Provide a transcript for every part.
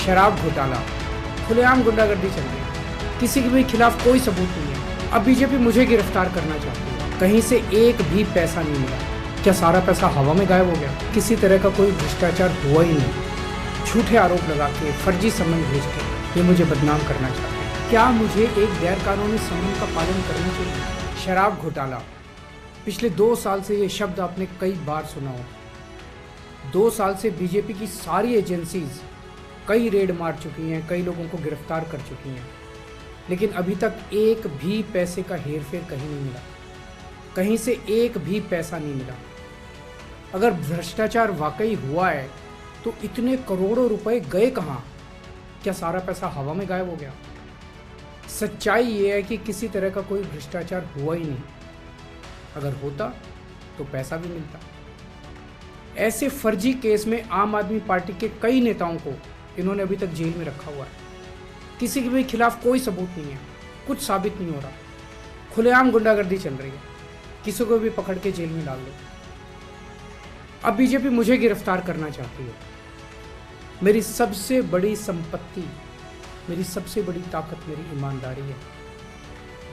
शराब घोटाला, खुलेआम गुंडागर्दी चल रही है, किसी के भी खिलाफ कोई सबूत नहीं है। अब बीजेपी मुझे गिरफ्तार करना चाहती है, कहीं से एक भी पैसा नहीं मिला। क्या सारा पैसा हवा में गायब हो गया? किसी तरह का कोई भ्रष्टाचार हुआ ही नहीं। झूठे आरोप लगा के, फर्जी समन भेज के ये मुझे बदनाम करना चाहते हैं। क्या मुझे एक गैर कानूनी समन का पालन करना चाहिए? शराब घोटाला, पिछले 2 साल से ये शब्द आपने कई बार सुना हो। 2 साल से बीजेपी की सारी एजेंसीज कई रेड मार चुकी हैं, कई लोगों को गिरफ्तार कर चुकी हैं, लेकिन अभी तक एक भी पैसे का हेरफेर कहीं नहीं मिला, कहीं से एक भी पैसा नहीं मिला। अगर भ्रष्टाचार वाकई हुआ है तो इतने करोड़ों रुपए गए कहाँ? क्या सारा पैसा हवा में गायब हो गया? सच्चाई ये है कि किसी तरह का कोई भ्रष्टाचार हुआ ही नहीं। अगर होता तो पैसा भी मिलता। ऐसे फर्जी केस में आम आदमी पार्टी के कई नेताओं को इन्होंने अभी तक जेल में रखा हुआ है। किसी के भी खिलाफ कोई सबूत नहीं है, कुछ साबित नहीं हो रहा। खुलेआम गुंडागर्दी चल रही है, किसी को भी पकड़ के जेल में डाल दो। अब बीजेपी मुझे गिरफ्तार करना चाहती है। मेरी सबसे बड़ी संपत्ति, मेरी सबसे बड़ी ताकत मेरी ईमानदारी है।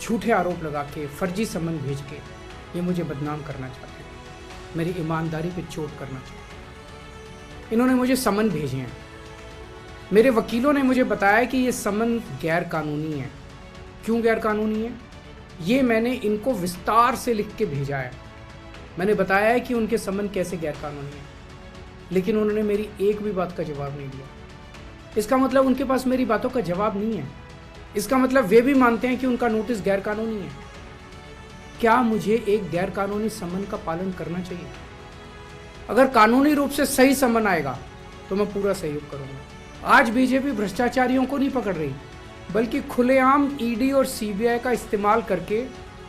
झूठे आरोप लगा के, फर्जी समन भेज के ये मुझे बदनाम करना चाहते हैं, मेरी ईमानदारी पे चोट करना चाहते हैं। इन्होंने मुझे समन भेजे हैं। मेरे वकीलों ने मुझे बताया कि ये समन गैर कानूनी है। क्यों गैर कानूनी है? ये मैंने इनको विस्तार से लिख के भेजा है। मैंने बताया है कि उनके समन कैसे गैर कानूनी है, लेकिन उन्होंने मेरी एक भी बात का जवाब नहीं दिया। इसका मतलब उनके पास मेरी बातों का जवाब नहीं है। इसका मतलब वे भी मानते हैं कि उनका नोटिस गैर कानूनी है। क्या मुझे एक गैर कानूनी समन का पालन करना चाहिए? अगर कानूनी रूप से सही समन आएगा तो मैं पूरा सहयोग करूंगा। आज बीजेपी भ्रष्टाचारियों को नहीं पकड़ रही, बल्कि खुलेआम ईडी और सीबीआई का इस्तेमाल करके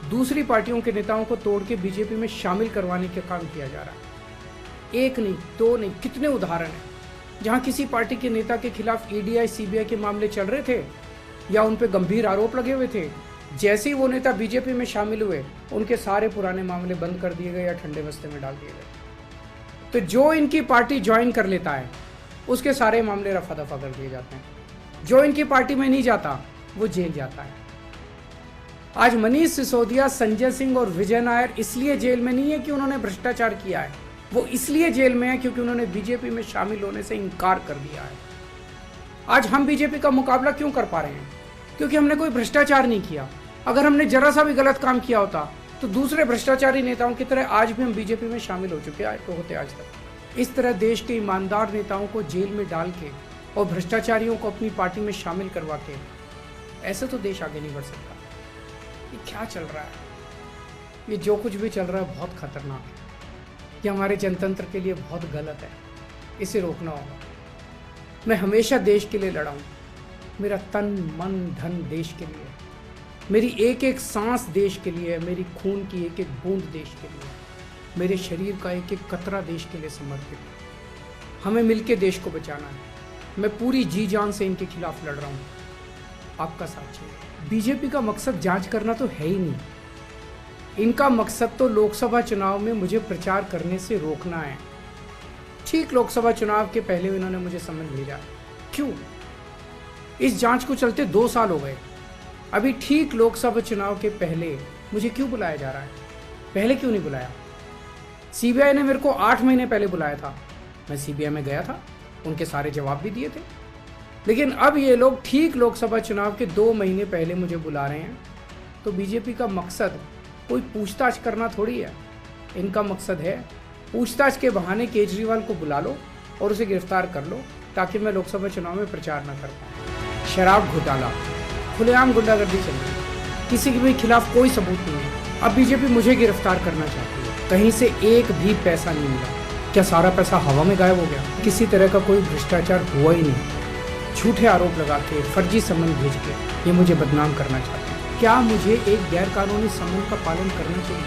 दूसरी पार्टियों के नेताओं को तोड़ के बीजेपी में शामिल करवाने का काम किया जा रहा है। एक नहीं, 2 नहीं, कितने उदाहरण हैं जहां किसी पार्टी के नेता के खिलाफ ईडी सीबीआई के मामले चल रहे थे या उन पे गंभीर आरोप लगे हुए थे। जैसे ही वो नेता बीजेपी में शामिल हुए, उनके सारे पुराने मामले बंद कर दिए गए या ठंडे बस्ते में डाल दिए गए। तो जो इनकी पार्टी ज्वाइन कर लेता है उसके सारे मामले रफा दफा कर दिए जाते हैं। जो इनकी पार्टी में नहीं जाता वो जेल जाता है। आज मनीष सिसोदिया, संजय सिंह और विजय नायर इसलिए जेल में नहीं है कि उन्होंने भ्रष्टाचार किया है, वो इसलिए जेल में है क्योंकि उन्होंने बीजेपी में शामिल होने से इनकार कर दिया है। आज हम बीजेपी का मुकाबला क्यों कर पा रहे हैं? क्योंकि हमने कोई भ्रष्टाचार नहीं किया। अगर हमने जरा सा भी गलत काम किया होता तो दूसरे भ्रष्टाचारी नेताओं की तरह आज भी हम बीजेपी में शामिल हो चुके होते आज तक। इस तरह देश के ईमानदार नेताओं को जेल में डाल के और भ्रष्टाचारियों को अपनी पार्टी में शामिल करवा के ऐसे तो देश आगे नहीं बढ़ सकता। ये क्या चल रहा है? ये जो कुछ भी चल रहा है बहुत खतरनाक है। ये हमारे जनतंत्र के लिए बहुत गलत है। इसे रोकना होगा। मैं हमेशा देश के लिए लड़ा हूँ। मेरा तन मन धन देश के लिए, मेरी एक एक सांस देश के लिए है, मेरी खून की एक एक बूंद देश के लिए, मेरे शरीर का एक एक कतरा देश के लिए समर्पित है। हमें मिलके देश को बचाना है। मैं पूरी जी जान से इनके खिलाफ लड़ रहा हूँ। आपका साथ चाहिए। बीजेपी का मकसद जांच करना तो है ही नहीं। इनका मकसद तो लोकसभा चुनाव में मुझे प्रचार करने से रोकना है। ठीक लोकसभा चुनाव के पहले इन्होंने मुझे समन भेजा। क्यों? इस जांच को चलते 2 साल हो गए। अभी ठीक लोकसभा चुनाव के पहले मुझे क्यों बुलाया जा रहा है? पहले क्यों नहीं बुलाया? सीबीआई ने मेरे को 8 महीने पहले बुलाया था। मैं सीबीआई में गया था, उनके सारे जवाब भी दिए थे। लेकिन अब ये लोग ठीक लोकसभा चुनाव के 2 महीने पहले मुझे बुला रहे हैं। तो बीजेपी का मकसद कोई पूछताछ करना थोड़ी है। इनका मकसद है पूछताछ के बहाने केजरीवाल को बुला लो और उसे गिरफ्तार कर लो ताकि मैं लोकसभा चुनाव में प्रचार न कर पाऊँ। शराब घोटाला, खुलेआम गुंडागर्दी चल रही है, किसी के भी खिलाफ कोई सबूत नहीं है। अब बीजेपी मुझे गिरफ्तार करना चाहती है, कहीं से एक भी पैसा नहीं मिला। क्या सारा पैसा हवा में गायब हो गया? किसी तरह का कोई भ्रष्टाचार हुआ ही नहीं। झूठे आरोप लगा के, फर्जी समन भेज के ये मुझे बदनाम करना चाहते हैं। क्या मुझे एक गैर कानूनी समन का पालन करना चाहिए?